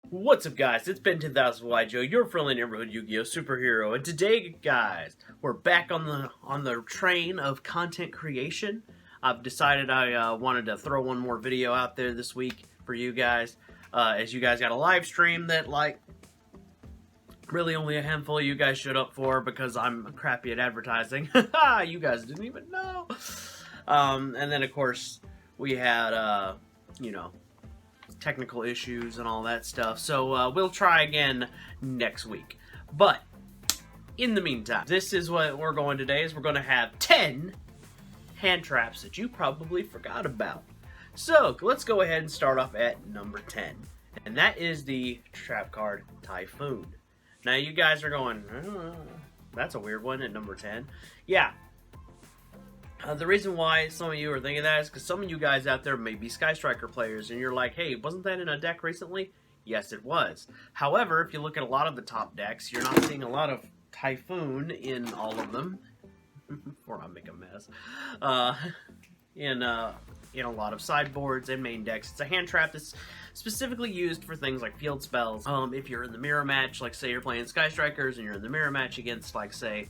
What's up, guys? It's been 10,000 Joe, your friendly neighborhood Yu-Gi-Oh superhero, and today, guys, we're back on the train of content creation. I've decided I wanted to throw one more video out there this week for you guys, as you guys got a live stream that really only a handful of you guys showed up for because I'm crappy at advertising. You guys didn't even know. And then of course we had technical issues and all that stuff, so we'll try again next week. But in the meantime, this is what we're going today. Is we're going to have 10 hand traps that you probably forgot about. So let's go ahead and start off at number 10, and that is the trap card Typhoon. Now you guys are going, that's a weird one at number 10. Yeah. The reason why some of you are thinking that is because some of you guys out there may be Sky Striker players, and you're like, hey, wasn't that in a deck recently? Yes, it was. However, if you look at a lot of the top decks, you're not seeing a lot of Typhoon in all of them. Before I make a mess. In a lot of sideboards and main decks. It's a hand trap that's specifically used for things like field spells. If you're in the mirror match, like say you're playing Sky Strikers and you're in the mirror match against, like, say,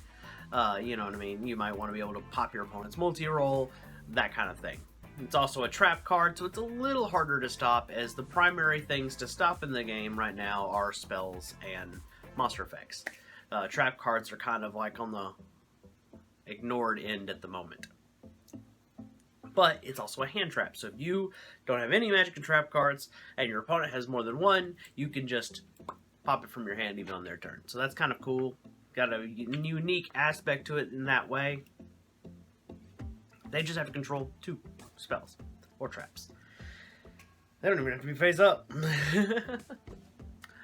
you know what I mean, you might want to be able to pop your opponent's multi-roll, that kind of thing. It's also a trap card, so it's a little harder to stop, as the primary things to stop in the game right now are spells and monster effects. Trap cards are kind of like on the ignored end at the moment. But it's also a hand trap, so if you don't have any magic and trap cards, and your opponent has more than one, you can just pop it from your hand even on their turn. So that's kind of cool. Got a unique aspect to it in that way. They just have to control 2 spells or traps. They don't even have to be face up.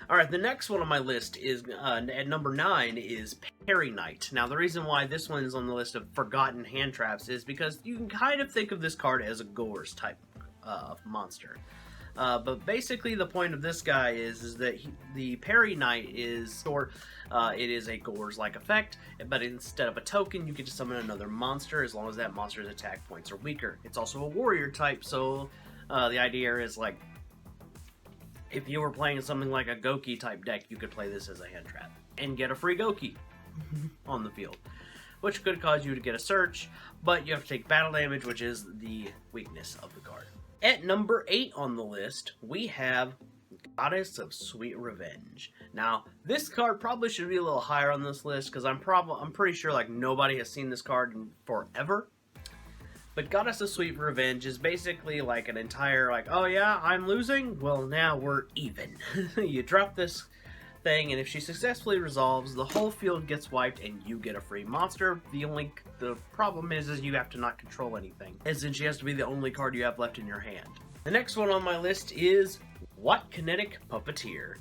Alright, the next one on my list is, at number 9, is Parry Knight. Now, the reason why this one is on the list of forgotten hand traps is because you can kind of think of this card as a Gores type monster. But basically the point of this guy is that the Parry Knight is short. It is a Gores-like effect, but instead of a token, you get to summon another monster as long as that monster's attack points are weaker. It's also a warrior type, so the idea is, like, if you were playing something like a Goki type deck, you could play this as a hand trap and get a free Goki on the field, which could cause you to get a search, but you have to take battle damage, which is the weakness of the card. At number 8 on the list, we have Goddess of Sweet Revenge. Now, this card probably should be a little higher on this list, because I'm pretty sure like nobody has seen this card in forever. But Goddess of Sweet Revenge is basically like an entire, like, oh yeah, I'm losing? Well, now we're even. You drop this thing, and if she successfully resolves, the whole field gets wiped and you get a free monster. The problem is you have to not control anything, as in she has to be the only card you have left in your hand. The next one on my list is Kinetic Puppeteer.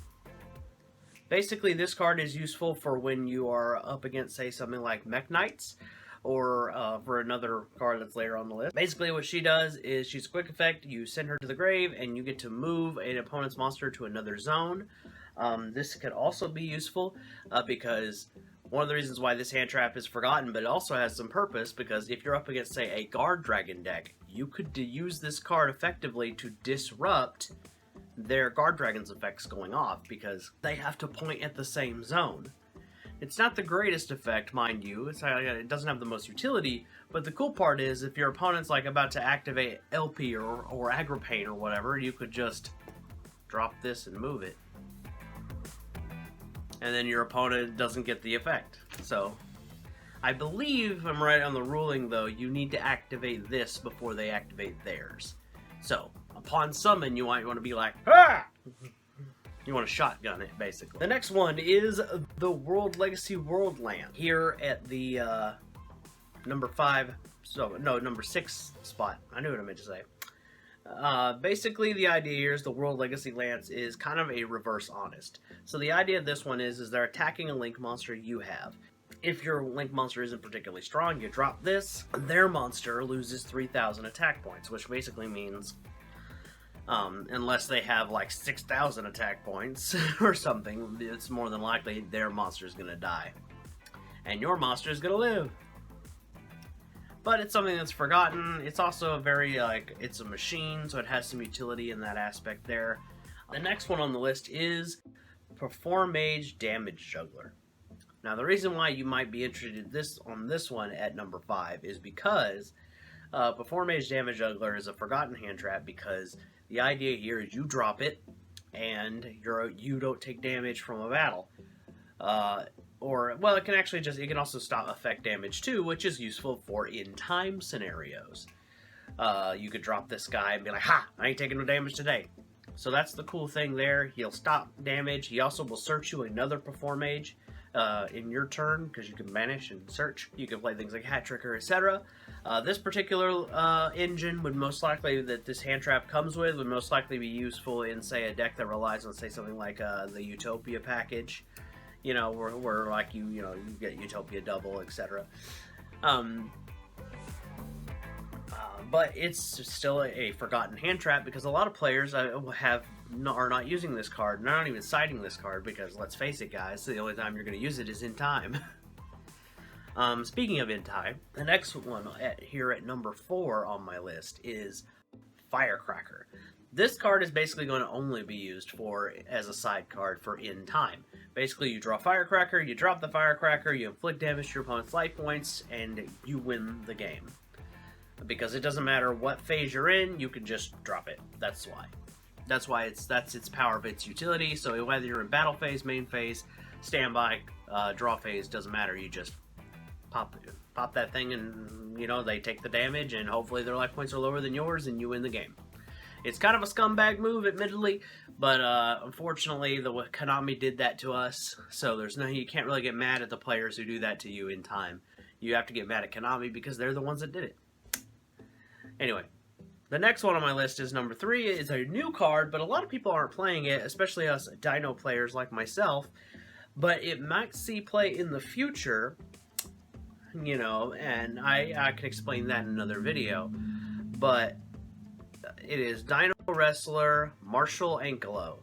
Basically, this card is useful for when you are up against, say, something like Mech Knights, or for another card that's later on the list. Basically what she does is she's a quick effect, you send her to the grave, and you get to move an opponent's monster to another zone. This could also be useful because one of the reasons why this hand trap is forgotten, but it also has some purpose, because if you're up against, say, a guard dragon deck, you could use this card effectively to disrupt their guard dragon's effects going off, because they have to point at the same zone. It's not the greatest effect, mind you. It doesn't have the most utility, but the cool part is if your opponent's like about to activate LP or Agripain or whatever, you could just drop this and move it. And then your opponent doesn't get the effect. So, I believe, if I'm right on the ruling though, you need to activate this before they activate theirs. So, upon summon, you might want to be like, ah! You want to shotgun it, basically. The next one is the World Legacy Worldland. Here at the number 6 spot. I knew what I meant to say. Basically, the idea here is the World Legacy Lance is kind of a reverse honest. So the idea of this one is they're attacking a Link monster you have. If your Link monster isn't particularly strong, you drop this. Their monster loses 3,000 attack points, which basically means unless they have like 6,000 attack points or something, it's more than likely their monster is going to die. And your monster is going to live. But it's something that's forgotten. It's also a very, it's a machine, so it has some utility in that aspect there. The next one on the list is Perform Mage Damage Juggler. Now, the reason why you might be interested on this one at number 5 is because Perform Mage Damage Juggler is a forgotten hand trap, because the idea here is you drop it and you don't take damage from a battle. Well, it can also stop effect damage too, which is useful for in-time scenarios. You could drop this guy and be like, ha, I ain't taking no damage today. So that's the cool thing there. He'll stop damage. He also will search you another Perform Mage in your turn, because you can banish and search. You can play things like Hat Tricker, etc. This particular engine would most likely, that this hand trap comes with, would most likely be useful in, say, a deck that relies on, say, something like the Utopia package. You know, where like you get Utopia double, etc. But it's still a forgotten hand trap, because a lot of players are not using this card. And they're not even citing this card, because let's face it, guys, the only time you're going to use it is in time. Speaking of in time, the next one here at number 4 on my list is Firecracker. This card is basically going to only be used as a side card for in time. Basically, you draw Firecracker, you drop the Firecracker, you inflict damage to your opponent's life points, and you win the game. Because it doesn't matter what phase you're in, you can just drop it. That's why that's its power of its utility. So whether you're in battle phase, main phase, standby, draw phase, doesn't matter. You just pop that thing, and they take the damage, and hopefully their life points are lower than yours, and you win the game. It's kind of a scumbag move, admittedly, but unfortunately, Konami did that to us. So you can't really get mad at the players who do that to you in time. You have to get mad at Konami, because they're the ones that did it. Anyway, the next one on my list is number 3. It's a new card, but a lot of people aren't playing it, especially us Dino players like myself. But it might see play in the future, and I can explain that in another video. But it is Dino Wrestler Marshal Ankelo.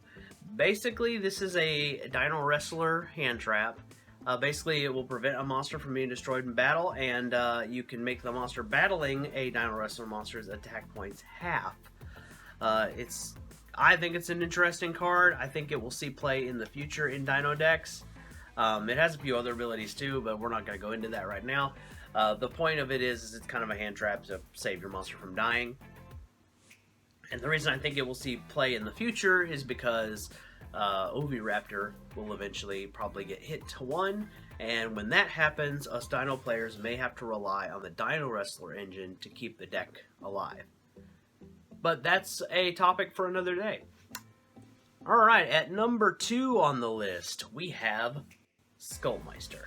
Basically, this is a Dino Wrestler hand trap. Basically, it will prevent a monster from being destroyed in battle, and you can make the monster battling a Dino Wrestler monster's attack points half. I think it's an interesting card. I think it will see play in the future in Dino decks. It has a few other abilities too, but we're not going to go into that right now. The point of it is it's kind of a hand trap to save your monster from dying. And the reason I think it will see play in the future is because Oviraptor will eventually probably get hit to 1, and when that happens, us Dino players may have to rely on the Dino Wrestler engine to keep the deck alive. But that's a topic for another day. Alright, at number 2 on the list, we have Skullmeister.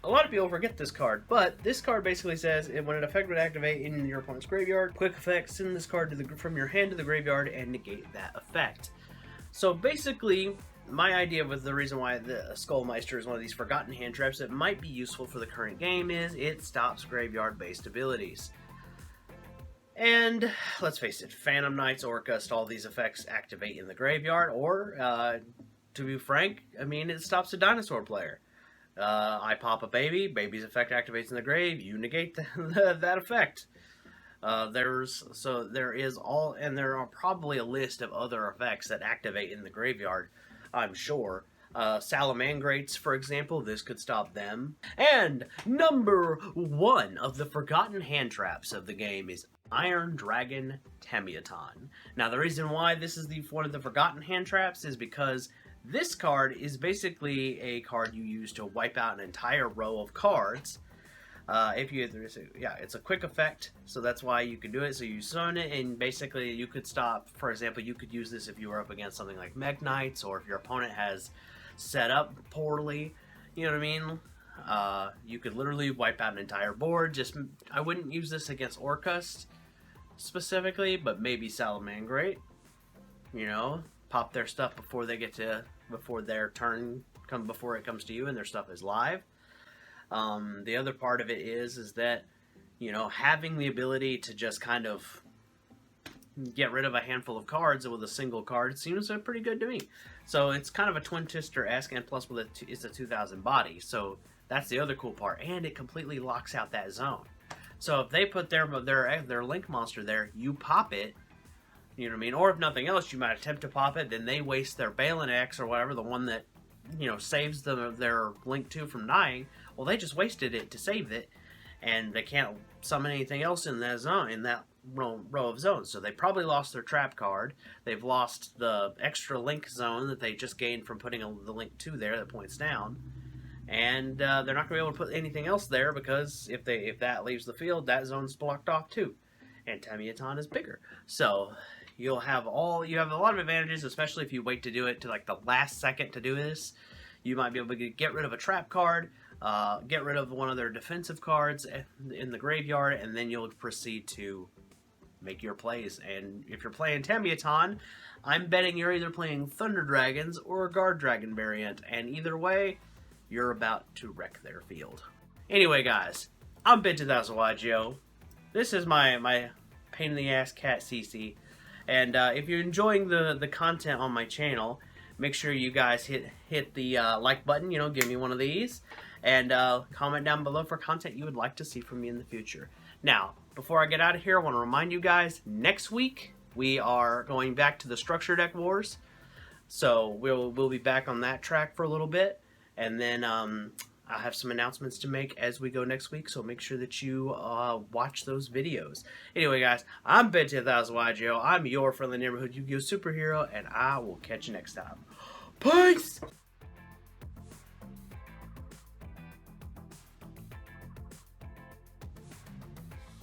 A lot of people forget this card, but this card basically says when an effect would activate in your opponent's graveyard, quick effect, send this card from your hand to the graveyard and negate that effect. So basically, my idea with the reason why the Skullmeister is one of these forgotten hand traps that might be useful for the current game is it stops graveyard-based abilities. And let's face it, Phantom Knights, Orcust, all these effects activate in the graveyard, or to be frank, it stops a dinosaur player. I pop a baby, baby's effect activates in the grave, you negate that effect. There are probably a list of other effects that activate in the graveyard, I'm sure. Salamangrates, for example, this could stop them. And number 1 of the forgotten hand traps of the game is Iron Dragon Tamiaton. Now, the reason why this is one of the forgotten hand traps is because this card is basically a card you use to wipe out an entire row of cards. It's a quick effect, so that's why you can do it. So you summon it, and basically you could stop. For example, you could use this if you were up against something like Mech Knights, or if your opponent has set up poorly. You know what I mean? You could literally wipe out an entire board. I wouldn't use this against Orcust specifically, but maybe Salamangrate. Pop their stuff before their turn before it comes to you and their stuff is live. The other part of it is that having the ability to just kind of get rid of a handful of cards with a single card seems pretty good to me. So it's kind of a Twin Twister-esque, and plus it's a 2000 body, so that's the other cool part, and it completely locks out that zone. So if they put their Link monster there, you pop it, You know what I mean? Or if nothing else, you might attempt to pop it, then they waste their Balin X or whatever, the one that, you know, saves them their Link 2 from dying. Well, they just wasted it to save it, and they can't summon anything else in that zone, in that row of zones. So they probably lost their trap card. They've lost the extra Link zone that they just gained from putting the Link 2 there that points down. And they're not going to be able to put anything else there, because if that leaves the field, that zone's blocked off too. And Tamiatan is bigger. So you have a lot of advantages, especially if you wait to do it to like the last second to do this. You might be able to get rid of a trap card, get rid of one of their defensive cards in the graveyard, and then you'll proceed to make your plays. And if you're playing Tamiatan, I'm betting you're either playing Thunder Dragons or a Guard Dragon variant, and either way, you're about to wreck their field. Anyway, guys, I'm Bit2000YGO. This is my pain in the ass cat Cece, and if you're enjoying the content on my channel, make sure you guys hit the like button. You know, give me one of these, and comment down below for content you would like to see from me in the future. Now, before I get out of here, I want to remind you guys, next week we are going back to the Structure Deck Wars, so we'll be back on that track for a little bit, and then I have some announcements to make as we go next week, so make sure that you watch those videos. Anyway, guys, I'm Bit2000YGO. I'm your friendly neighborhood Yu-Gi-Oh! Superhero, and I will catch you next time. Peace!